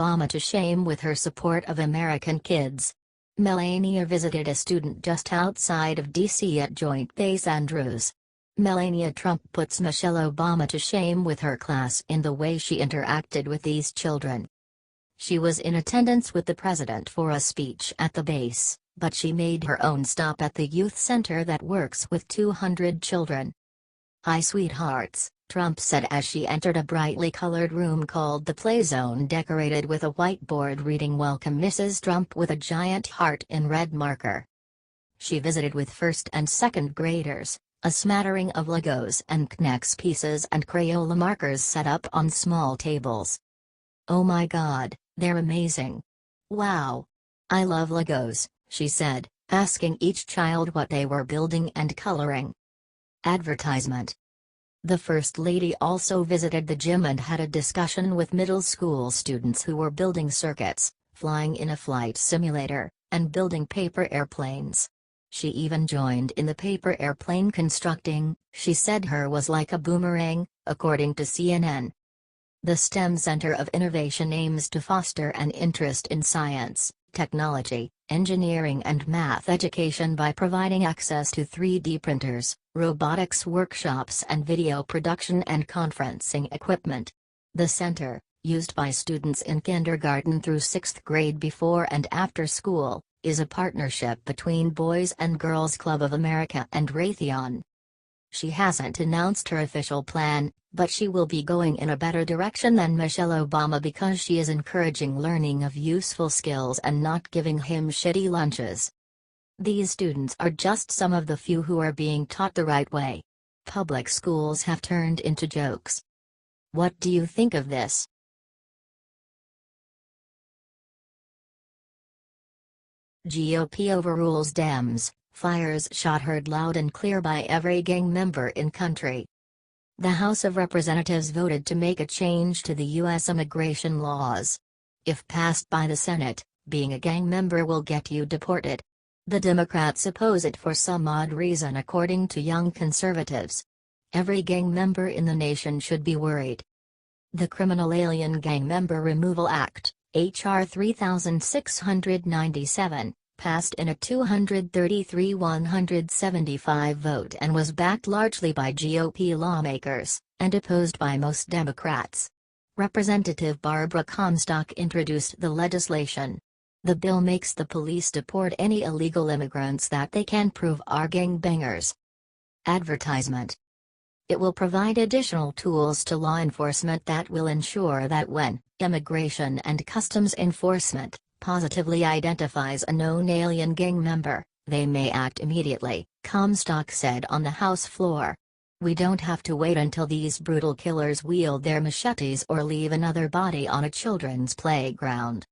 Obama to shame with her support of American kids. Melania visited a student just outside of D.C. at Joint Base Andrews. Melania Trump puts Michelle Obama to shame with her class in the way she interacted with these children. She was in attendance with the president for a speech at the base, but she made her own stop at the youth center that works with 200 children. "Hi sweethearts," Trump said as she entered a brightly colored room called the Play Zone, decorated with a whiteboard reading "Welcome Mrs. Trump" with a giant heart in red marker. She visited with first and second graders, a smattering of Legos and K'NEX pieces and Crayola markers set up on small tables. "Oh my God, they're amazing. Wow. I love Legos," she said, asking each child what they were building and coloring. Advertisement. The First Lady also visited the gym and had a discussion with middle school students who were building circuits, flying in a flight simulator, and building paper airplanes. She even joined in the paper airplane constructing. She said her was like a boomerang, according to CNN. The STEM Center of Innovation aims to foster an interest in science, technology, engineering and math education by providing access to 3D printers, robotics workshops and video production and conferencing equipment. The center, used by students in kindergarten through 6th grade before and after school, is a partnership between Boys and Girls Club of America and Raytheon. She hasn't announced her official plan, but she will be going in a better direction than Michelle Obama because she is encouraging learning of useful skills and not giving him shitty lunches. These students are just some of the few who are being taught the right way. Public schools have turned into jokes. What do you think of this? GOP overrules Dems, fires shot heard loud and clear by every gang member in country. The House of Representatives voted to make a change to the U.S. immigration laws. If passed by the Senate, being a gang member will get you deported. The Democrats oppose it for some odd reason according to young conservatives. Every gang member in the nation should be worried. The Criminal Alien Gang Member Removal Act, H.R. 3697, passed in a 233-175 vote and was backed largely by GOP lawmakers, and opposed by most Democrats. Representative Barbara Comstock introduced the legislation. The bill makes the police deport any illegal immigrants that they can prove are gangbangers. Advertisement. It will provide additional tools to law enforcement that will ensure that when Immigration and Customs Enforcement positively identifies a known alien gang member, they may act immediately, Comstock said on the House floor. "We don't have to wait until these brutal killers wield their machetes or leave another body on a children's playground."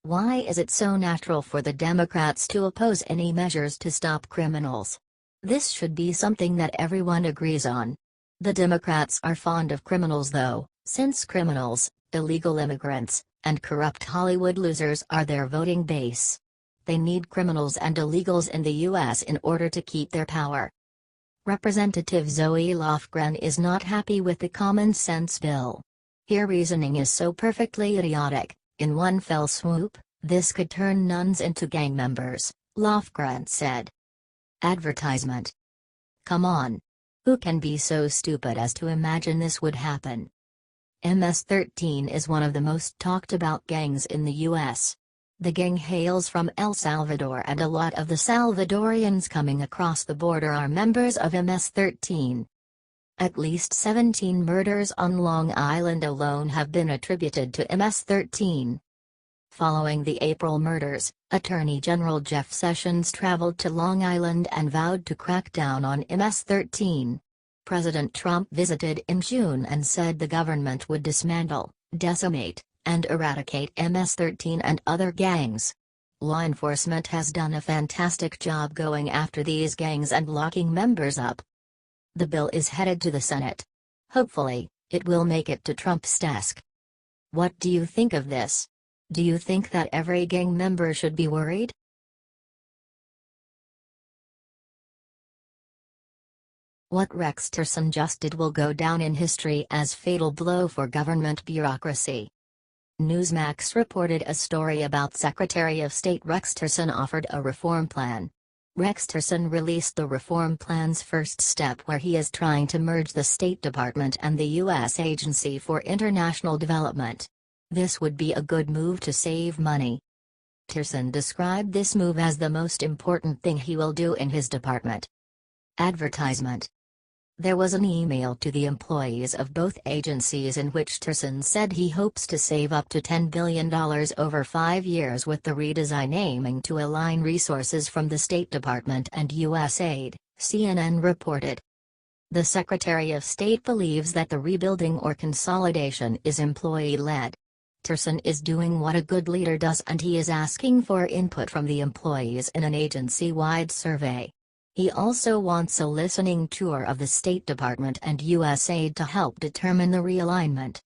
Why is it so natural for the Democrats to oppose any measures to stop criminals? This should be something that everyone agrees on. The Democrats are fond of criminals though, since criminals, illegal immigrants, and corrupt Hollywood losers are their voting base. They need criminals and illegals in the U.S. in order to keep their power. Representative Zoe Lofgren is not happy with the common sense bill. Her reasoning is so perfectly idiotic. In one fell swoop, this could turn nuns into gang members, Lofgren said. Advertisement. Come on. Who can be so stupid as to imagine this would happen? MS-13 is one of the most talked about gangs in the U.S. The gang hails from El Salvador and a lot of the Salvadorians coming across the border are members of MS-13. At least 17 murders on Long Island alone have been attributed to MS-13. Following the April murders, Attorney General Jeff Sessions traveled to Long Island and vowed to crack down on MS-13. President Trump visited in June and said the government would dismantle, decimate, and eradicate MS-13 and other gangs. Law enforcement has done a fantastic job going after these gangs and locking members up. The bill is headed to the Senate. Hopefully, it will make it to Trump's desk. What do you think of this? Do you think that every gang member should be worried? What Rex Tillerson just did will go down in history as fatal blow for government bureaucracy. Newsmax reported a story about Secretary of State Rex Tillerson offered a reform plan. Rex Tillerson released the reform plan's first step, where he is trying to merge the State Department and the U.S. Agency for International Development. This would be a good move to save money. Tillerson described this move as the most important thing he will do in his department. Advertisement. There was an email to the employees of both agencies in which Tillerson said he hopes to save up to $10 billion over 5 years with the redesign, aiming to align resources from the State Department and USAID, CNN reported. The Secretary of State believes that the rebuilding or consolidation is employee-led. Tillerson is doing what a good leader does, and he is asking for input from the employees in an agency-wide survey. He also wants a listening tour of the State Department and USAID to help determine the realignment.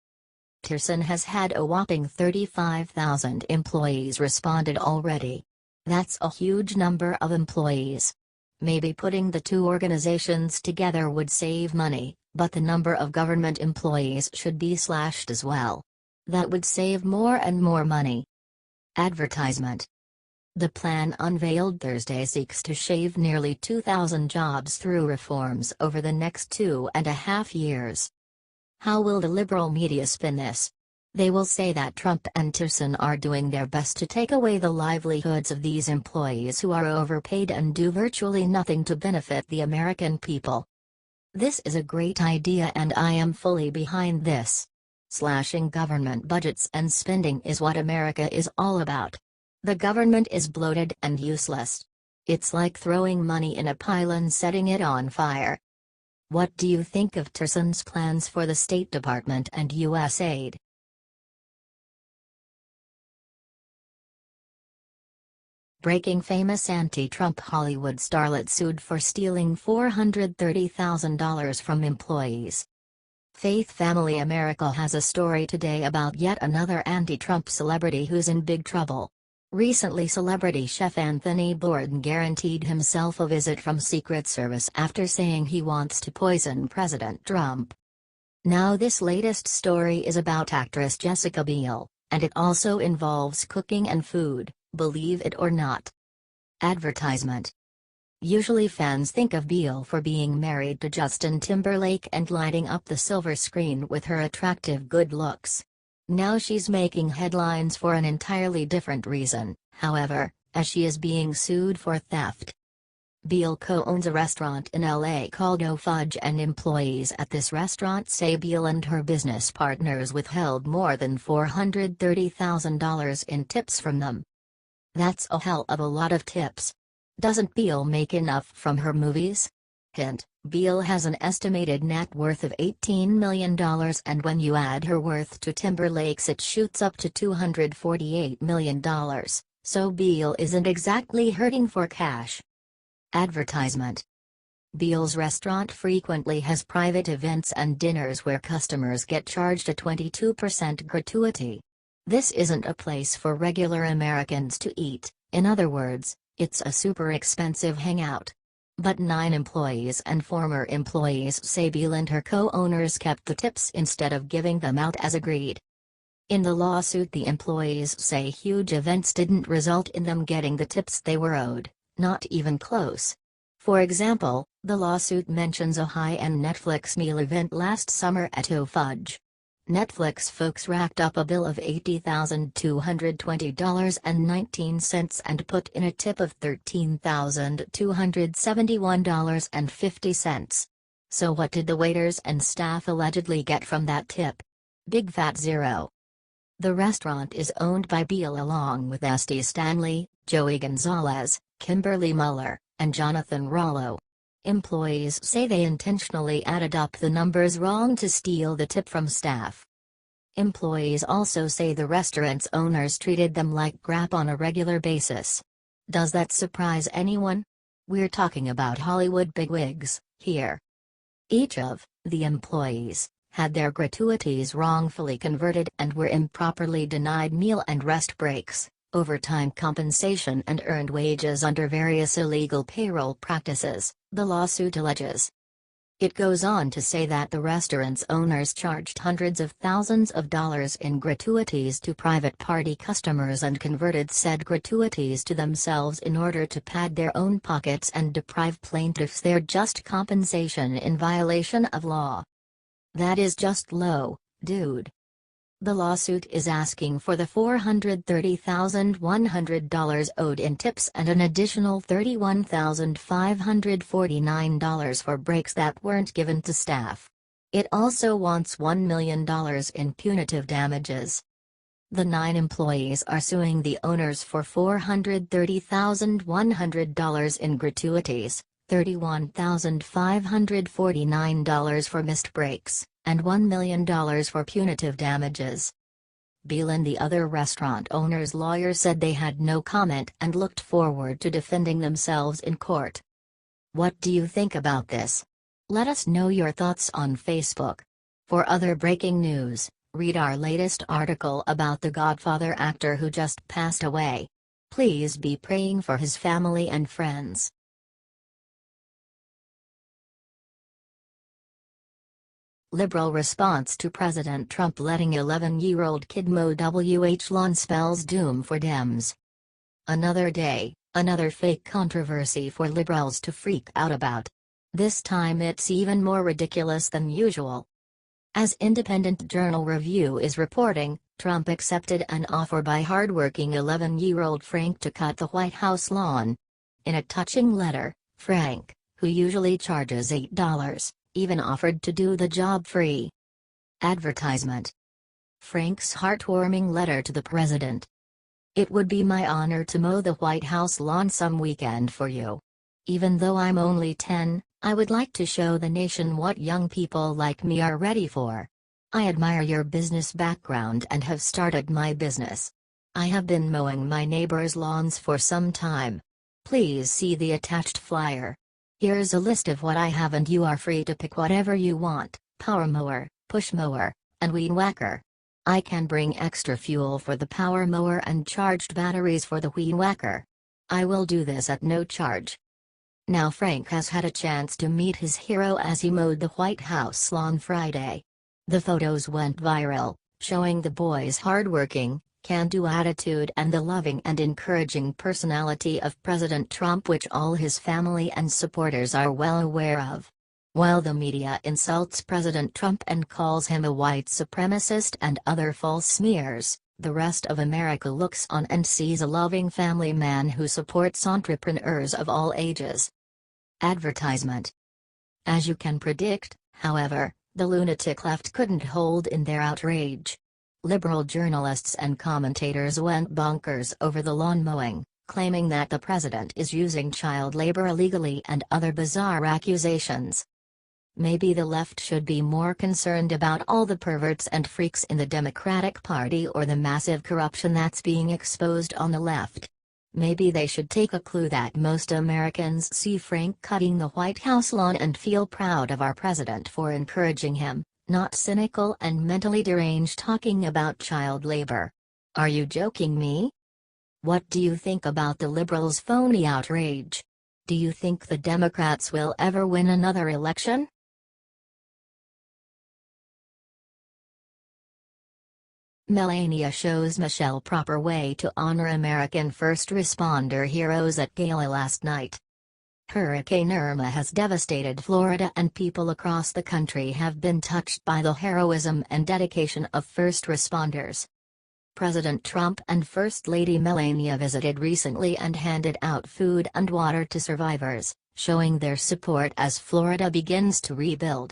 Tillerson has had a whopping 35,000 employees responded already. That's a huge number of employees. Maybe putting the two organizations together would save money, but the number of government employees should be slashed as well. That would save more and more money. Advertisement. The plan unveiled Thursday seeks to shave nearly 2,000 jobs through reforms over the next 2.5 years. How will the liberal media spin this? They will say that Trump and Tillerson are doing their best to take away the livelihoods of these employees who are overpaid and do virtually nothing to benefit the American people. This is a great idea, and I am fully behind this. Slashing government budgets and spending is what America is all about. The government is bloated and useless. It's like throwing money in a pile and setting it on fire. What do you think of Tillerson's plans for the State Department and USAID? Breaking: famous anti-Trump Hollywood starlet sued for stealing $430,000 from employees. Faith Family America has a story today about yet another anti-Trump celebrity who's in big trouble. Recently, celebrity chef Anthony Bourdain guaranteed himself a visit from Secret Service after saying he wants to poison President Trump. Now this latest story is about actress Jessica Biel, and it also involves cooking and food, believe it or not. Advertisement. Usually fans think of Biel for being married to Justin Timberlake and lighting up the silver screen with her attractive good looks. Now she's making headlines for an entirely different reason, however, as she is being sued for theft. Biel co-owns a restaurant in LA called O Fudge, and employees at this restaurant say Biel and her business partners withheld more than $430,000 in tips from them. That's a hell of a lot of tips. Doesn't Biel make enough from her movies? Hint: Biel has an estimated net worth of $18 million, and when you add her worth to Timberlake's it shoots up to $248 million, so Biel isn't exactly hurting for cash. Advertisement. Biel's restaurant frequently has private events and dinners where customers get charged a 22% gratuity. This isn't a place for regular Americans to eat, in other words, it's a super expensive hangout. But 9 employees and former employees say Biel and her co-owners kept the tips instead of giving them out as agreed. In the lawsuit, the employees say huge events didn't result in them getting the tips they were owed, not even close. For example, the lawsuit mentions a high-end Netflix meal event last summer at O Fudge. Netflix folks racked up a bill of $80,220.19 and put in a tip of $13,271.50. So what did the waiters and staff allegedly get from that tip? Big fat zero. The restaurant is owned by Biel along with Esty Stanley, Joey Gonzalez, Kimberly Muller, and Jonathan Rollo. Employees say they intentionally added up the numbers wrong to steal the tip from staff. Employees also say the restaurant's owners treated them like crap on a regular basis. Does that surprise anyone? We're talking about Hollywood bigwigs here. Each of the employees had their gratuities wrongfully converted and were improperly denied meal and rest breaks, overtime compensation, and earned wages under various illegal payroll practices, the lawsuit alleges. It goes on to say that the restaurant's owners charged hundreds of thousands of dollars in gratuities to private party customers and converted said gratuities to themselves in order to pad their own pockets and deprive plaintiffs their just compensation in violation of law. That is just low, dude. The lawsuit is asking for the $430,100 owed in tips and an additional $31,549 for breaks that weren't given to staff. It also wants $1 million in punitive damages. The 9 employees are suing the owners for $430,100 in gratuities, $31,549 for missed breaks, and $1 million for punitive damages. Biel and the other restaurant owners' lawyers said they had no comment and looked forward to defending themselves in court. What do you think about this? Let us know your thoughts on Facebook. For other breaking news, read our latest article about the Godfather actor who just passed away. Please be praying for his family and friends. Liberal response to President Trump letting 11-year-old kid mow WH lawn spells doom for Dems. Another day, another fake controversy for liberals to freak out about. This time it's even more ridiculous than usual. As Independent Journal Review is reporting, Trump accepted an offer by hardworking 11-year-old Frank to cut the White House lawn. In a touching letter, Frank, who usually charges $8, even offered to do the job free. Advertisement. Frank's heartwarming letter to the president. It would be my honor to mow the White House lawn some weekend for you. Even though I'm only 10, I would like to show the nation what young people like me are ready for. I admire your business background and have started my business. I have been mowing my neighbors' lawns for some time. Please see the attached flyer. Here's a list of what I have and you are free to pick whatever you want: power mower, push mower, and weed whacker. I can bring extra fuel for the power mower and charged batteries for the weed whacker. I will do this at no charge. Now Frank has had a chance to meet his hero as he mowed the White House lawn Friday. The photos went viral, showing the boy's hardworking, can-do attitude and the loving and encouraging personality of President Trump, which all his family and supporters are well aware of. While the media insults President Trump and calls him a white supremacist and other false smears, the rest of America looks on and sees a loving family man who supports entrepreneurs of all ages. Advertisement. As you can predict, however, the lunatic left couldn't hold in their outrage. Liberal journalists and commentators went bonkers over the lawn mowing, claiming that the president is using child labor illegally and other bizarre accusations. Maybe the left should be more concerned about all the perverts and freaks in the Democratic Party or the massive corruption that's being exposed on the left. Maybe they should take a clue that most Americans see Frank cutting the White House lawn and feel proud of our president for encouraging him, not cynical and mentally deranged talking about child labor. Are you joking me? What do you think about the liberals' phony outrage? Do you think the Democrats will ever win another election? Melania shows Michelle proper way to honor American first responder heroes at gala last night. Hurricane Irma has devastated Florida and people across the country have been touched by the heroism and dedication of first responders. President Trump and First Lady Melania visited recently and handed out food and water to survivors, showing their support as Florida begins to rebuild.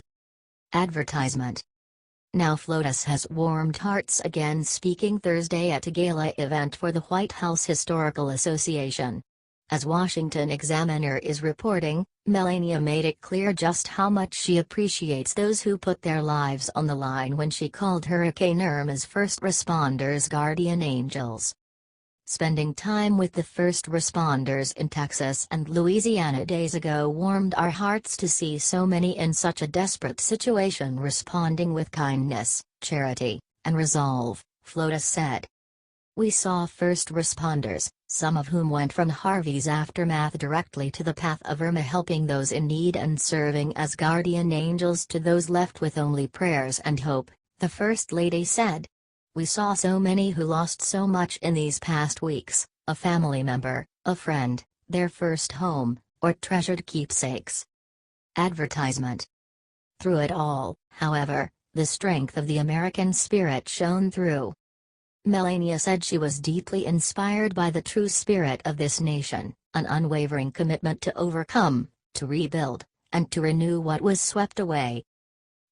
Advertisement. Now FLOTUS has warmed hearts again, speaking Thursday at a gala event for the White House Historical Association. As Washington Examiner is reporting, Melania made it clear just how much she appreciates those who put their lives on the line when she called Hurricane Irma's first responders guardian angels. Spending time with the first responders in Texas and Louisiana days ago warmed our hearts to see so many in such a desperate situation responding with kindness, charity, and resolve, FLOTUS said. We saw first responders, some of whom went from Harvey's aftermath directly to the path of Irma, helping those in need and serving as guardian angels to those left with only prayers and hope, the First Lady said. We saw so many who lost so much in these past weeks, a family member, a friend, their first home, or treasured keepsakes. Advertisement. Through it all, however, the strength of the American spirit shone through. Melania said she was deeply inspired by the true spirit of this nation, an unwavering commitment to overcome, to rebuild, and to renew what was swept away.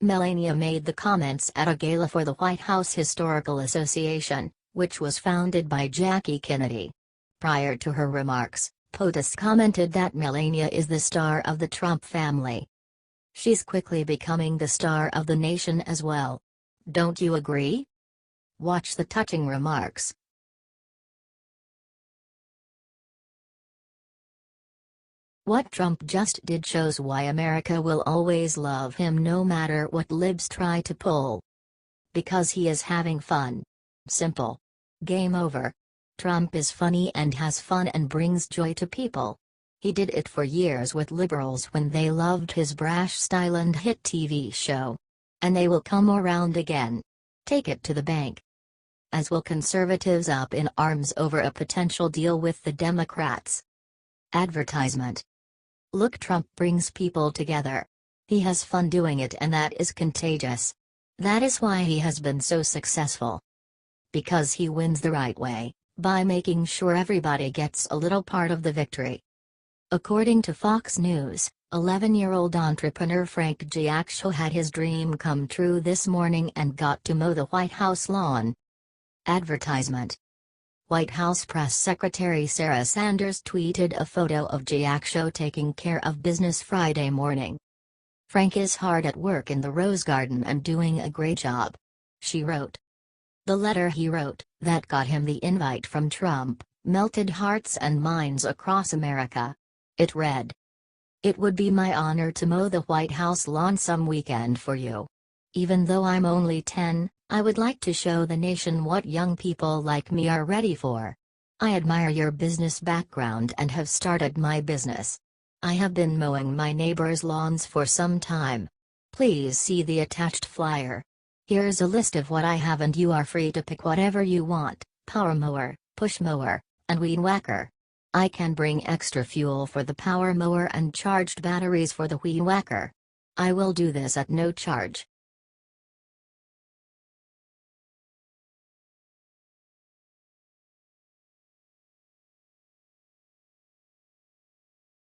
Melania made the comments at a gala for the White House Historical Association, which was founded by Jackie Kennedy. Prior to her remarks, POTUS commented that Melania is the star of the Trump family. She's quickly becoming the star of the nation as well. Don't you agree? Watch the touching remarks. What Trump just did shows why America will always love him no matter what libs try to pull. Because he is having fun. Simple. Game over. Trump is funny and has fun and brings joy to people. He did it for years with liberals when they loved his brash style and hit TV show. And they will come around again. Take it to the bank. As will conservatives up in arms over a potential deal with the Democrats. Advertisement. Look, Trump brings people together. He has fun doing it, and that is contagious. That is why he has been so successful. Because he wins the right way, by making sure everybody gets a little part of the victory. According to Fox News, 11-year-old entrepreneur Frank Giacchio had his dream come true this morning and got to mow the White House lawn. Advertisement. White House Press Secretary Sarah Sanders tweeted a photo of Giacchio taking care of business Friday morning. Frank is hard at work in the Rose Garden and doing a great job, she wrote. The letter he wrote, that got him the invite from Trump, melted hearts and minds across America. It read, "It would be my honor to mow the White House lawn some weekend for you. Even though I'm only 10, I would like to show the nation what young people like me are ready for. I admire your business background and have started my business. I have been mowing my neighbors' lawns for some time. Please see the attached flyer. Here's a list of what I have and you are free to pick whatever you want: power mower, push mower, and weed whacker. I can bring extra fuel for the power mower and charged batteries for the weed whacker. I will do this at no charge.